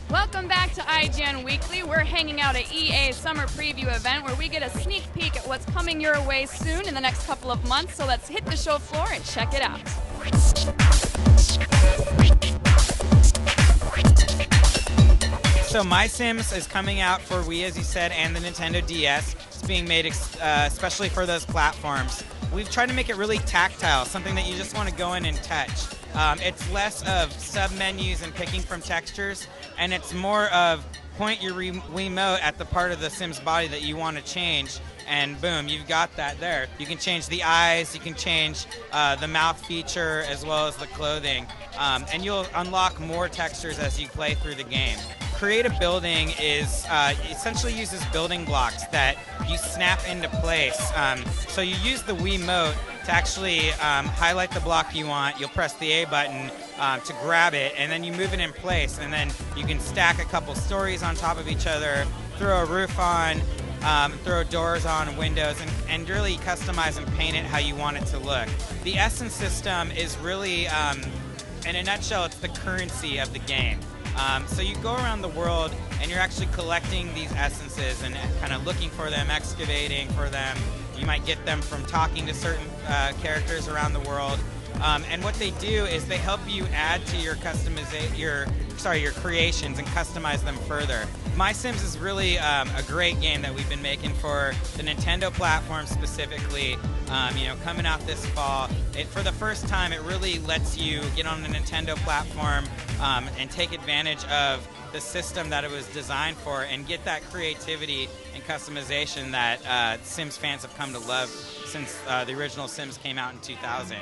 Welcome back to IGN Weekly. We're hanging out at EA's Summer Preview event where we get a sneak peek at what's coming your way soon in the next couple of months. So let's hit the show floor and check it out. So MySims is coming out for Wii, as you said, and the Nintendo DS. It's being made especially for those platforms. We've tried to make it really tactile, something that you just want to go in and touch. It's less of sub-menus and picking from textures, and it's more of point your Wiimote at the part of the Sim's body that you want to change, and boom, you've got that there. You can change the eyes, you can change the mouth feature, as well as the clothing, and you'll unlock more textures as you play through the game. Creative building is essentially uses building blocks that you snap into place. So you use the Wiimote to actually highlight the block you want. You'll press the A button to grab it, and then you move it in place. And then you can stack a couple stories on top of each other, throw a roof on, throw doors on, windows, and really customize and paint it how you want it to look. The Essence system is really, in a nutshell, it's the currency of the game. So you go around the world and you're actually collecting these essences and kind of looking for them, excavating for them. You might get them from talking to certain characters around the world. And what they do is they help you add to your your creations and customize them further. MySims is really a great game that we've been making for the Nintendo platform specifically. Coming out this fall. For the first time, it really lets you get on the Nintendo platform and take advantage of the system that it was designed for and get that creativity and customization that Sims fans have come to love since the original Sims came out in 2000.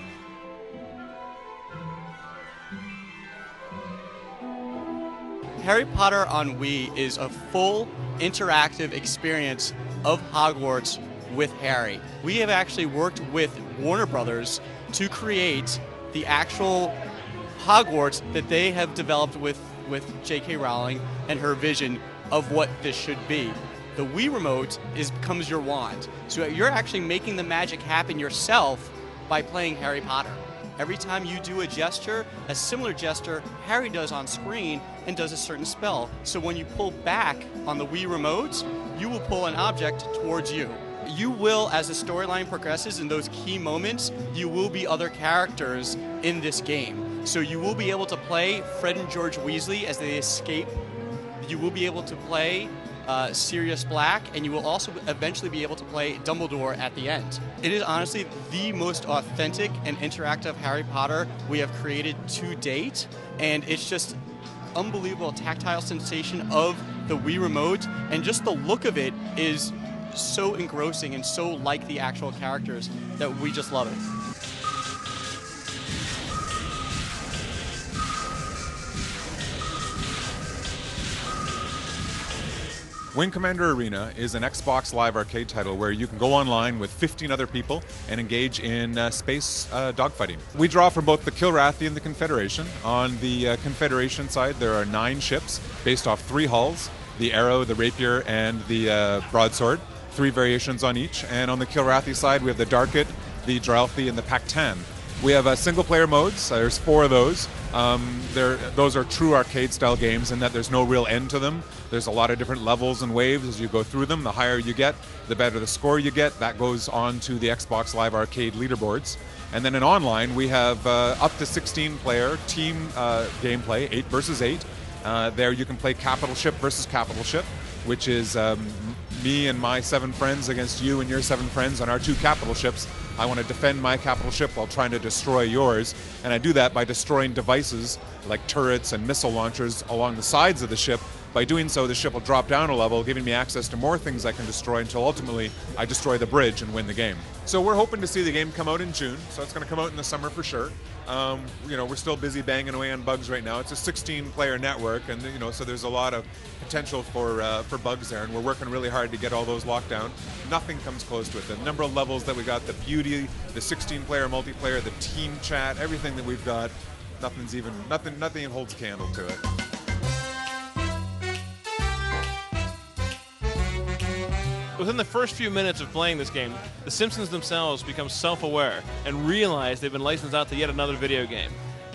Harry Potter on Wii is a full interactive experience of Hogwarts with Harry. We have actually worked with Warner Brothers to create the actual Hogwarts that they have developed with J.K. Rowling and her vision of what this should be. The Wii remote becomes your wand. So you're actually making the magic happen yourself by playing Harry Potter. Every time you do a gesture, a similar gesture Harry does on screen and does a certain spell. So when you pull back on the Wii remote, you will pull an object towards you. You will, as the storyline progresses in those key moments, you will be other characters in this game. So you will be able to play Fred and George Weasley as they escape. You will be able to play Sirius Black, and you will also eventually be able to play Dumbledore at the end. It is honestly the most authentic and interactive Harry Potter we have created to date, and it's just unbelievable tactile sensation of the Wii remote, and just the look of it is so engrossing and so like the actual characters that we just love it. Wing Commander Arena is an Xbox Live Arcade title where you can go online with 15 other people and engage in space dogfighting. We draw from both the Kilrathi and the Confederation. On the Confederation side, there are 9 ships based off 3 hulls, the Arrow, the Rapier, and the Broadsword, 3 variations on each. And on the Kilrathi side, we have the Darkit, the Dralthi, and the Paktan. We have single-player modes. There's 4 of those. Those are true arcade-style games in that there's no real end to them. There's a lot of different levels and waves as you go through them. The higher you get, the better the score you get. That goes on to the Xbox Live Arcade leaderboards. And then in online, we have up to 16-player team gameplay, 8 versus 8. There you can play capital ship versus capital ship, which is me and my 7 friends against you and your 7 friends on our 2 capital ships. I want to defend my capital ship while trying to destroy yours, and I do that by destroying devices like turrets and missile launchers along the sides of the ship. By doing so, the ship will drop down a level, giving me access to more things I can destroy until ultimately I destroy the bridge and win the game. So we're hoping to see the game come out in June, so it's going to come out in the summer for sure. We're still busy banging away on bugs right now. It's a 16-player network, and so there's a lot of potential for bugs there, and we're working really hard to get all those locked down. Nothing comes close to it. The number of levels that we got, the beauty, the 16-player multiplayer, the team chat, everything that we've got, nothing holds a candle to it. Within the first few minutes of playing this game, the Simpsons themselves become self-aware and realize they've been licensed out to yet another video game.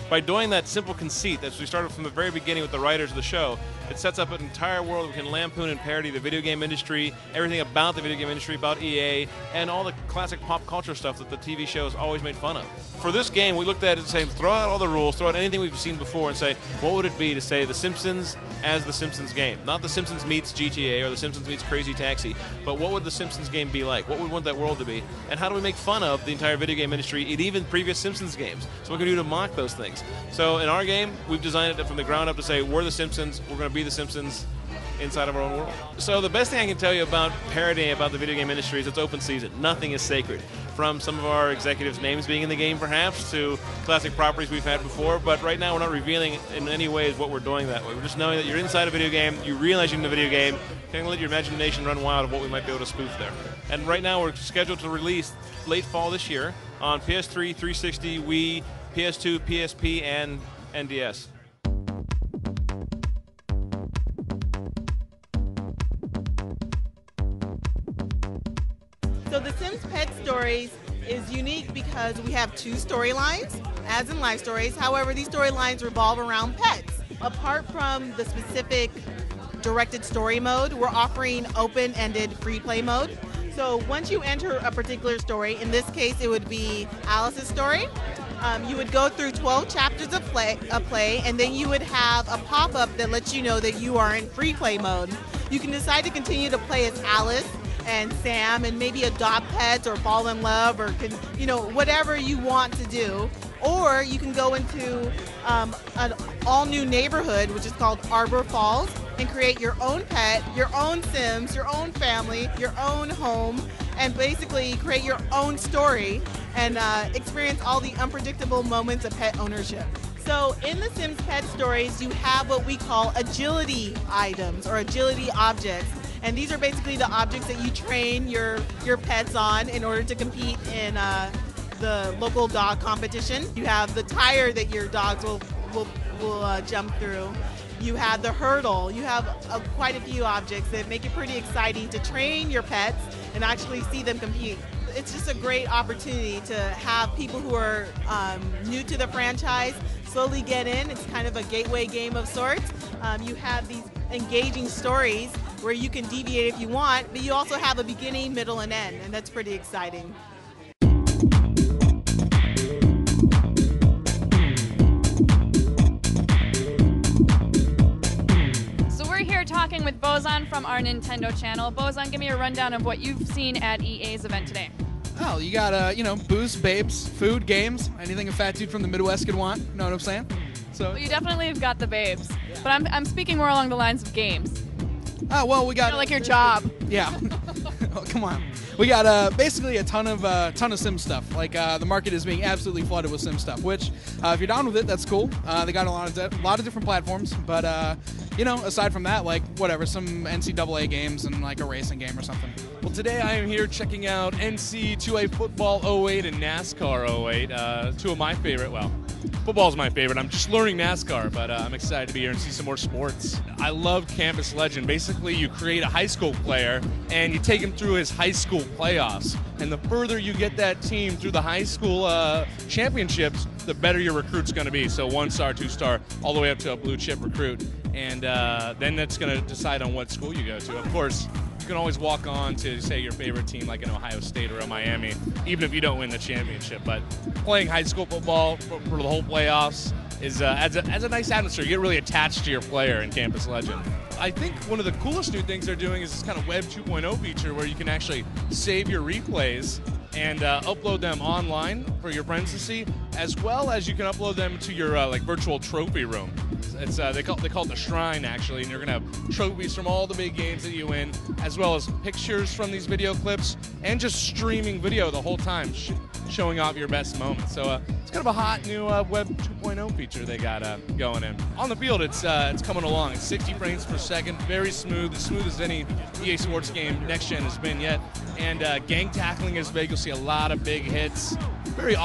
by doing that simple conceit that we started from the very beginning with the writers of the show, it sets up an entire world we can lampoon and parody the video game industry, everything about the video game industry, about EA, and all the classic pop culture stuff that the TV shows always made fun of. For this game, we looked at it and say, throw out all the rules, throw out anything we've seen before, and say, what would it be to say The Simpsons as The Simpsons game? Not The Simpsons meets GTA or The Simpsons meets Crazy Taxi, but what would The Simpsons game be like? What would we want that world to be? And how do we make fun of the entire video game industry and even previous Simpsons games? So what can we do to mock those things? So in our game, we've designed it from the ground up to say, we're The Simpsons, we're going to be The Simpsons inside of our own world. So the best thing I can tell you about parodying about the video game industry is it's open season. Nothing is sacred. From some of our executives' names being in the game, perhaps, to classic properties we've had before. But right now, we're not revealing in any ways what we're doing that way. We're just knowing that you're inside a video game, you realize you're in a video game, kind of let your imagination run wild of what we might be able to spoof there. And right now, we're scheduled to release late fall this year on PS3, 360, Wii, PS2, PSP, and NDS. So The Sims Pet Stories is unique because we have 2 storylines, as in life stories. However, these storylines revolve around pets. Apart from the specific directed story mode, we're offering open-ended free play mode. So once you enter a particular story, in this case it would be Alice's story, you would go through 12 chapters of play, and then you would have a pop-up that lets you know that you are in free play mode. You can decide to continue to play as Alice and Sam and maybe adopt pets or fall in love or whatever you want to do. Or you can go into an all-new neighborhood, which is called Arbor Falls, and create your own pet, your own Sims, your own family, your own home, and basically create your own story and experience all the unpredictable moments of pet ownership. So in the Sims Pet Stories, you have what we call agility items or agility objects. And these are basically the objects that you train your pets on in order to compete in the local dog competition. You have the tire that your dogs will jump through. You have the hurdle. You have quite a few objects that make it pretty exciting to train your pets and actually see them compete. It's just a great opportunity to have people who are new to the franchise slowly get in. It's kind of a gateway game of sorts. You have these engaging stories where you can deviate if you want, but you also have a beginning, middle, and end, and that's pretty exciting. So we're here talking with Bozan from our Nintendo channel. Bozan, give me a rundown of what you've seen at EA's event today. Oh, you got, booze, babes, food, games, anything a fat dude from the Midwest could want, you know what I'm saying? So Well, you definitely have got the babes, but I'm speaking more along the lines of games. Oh, well, we got... Like your job. Yeah. Oh, come on. We got basically a ton of Sim stuff. Like the market is being absolutely flooded with Sim stuff. Which, if you're down with it, that's cool. They got a lot of different platforms. But aside from that, like whatever, some NCAA games and like a racing game or something. Well, today I am here checking out NCAA Football 08 and NASCAR 08. Two of my favorite. Well, football's my favorite. I'm just learning NASCAR, but I'm excited to be here and see some more sports. I love Campus Legend. Basically, you create a high school player and you take him through his high school playoffs. And the further you get that team through the high school championships, the better your recruit's going to be. So 1-star, 2-star, all the way up to a blue chip recruit. And then that's going to decide on what school you go to. Of course, you can always walk on to, say, your favorite team like an Ohio State or a Miami, even if you don't win the championship. But playing high school football for the whole playoffs is adds a nice atmosphere. You get really attached to your player in Campus Legend. I think one of the coolest new things they're doing is this kind of Web 2.0 feature where you can actually save your replays and upload them online for your friends to see, as well as you can upload them to your virtual trophy room. It's they call it the Shrine, actually, and you're gonna have trophies from all the big games that you win, as well as pictures from these video clips and just streaming video the whole time, showing off your best moments. So it's kind of a hot new Web 2.0 feature they got going in. On the field, it's coming along. It's 60 frames per second, very smooth, as smooth as any EA Sports game next gen has been yet. And gang tackling is big. You'll see a lot of big hits. Very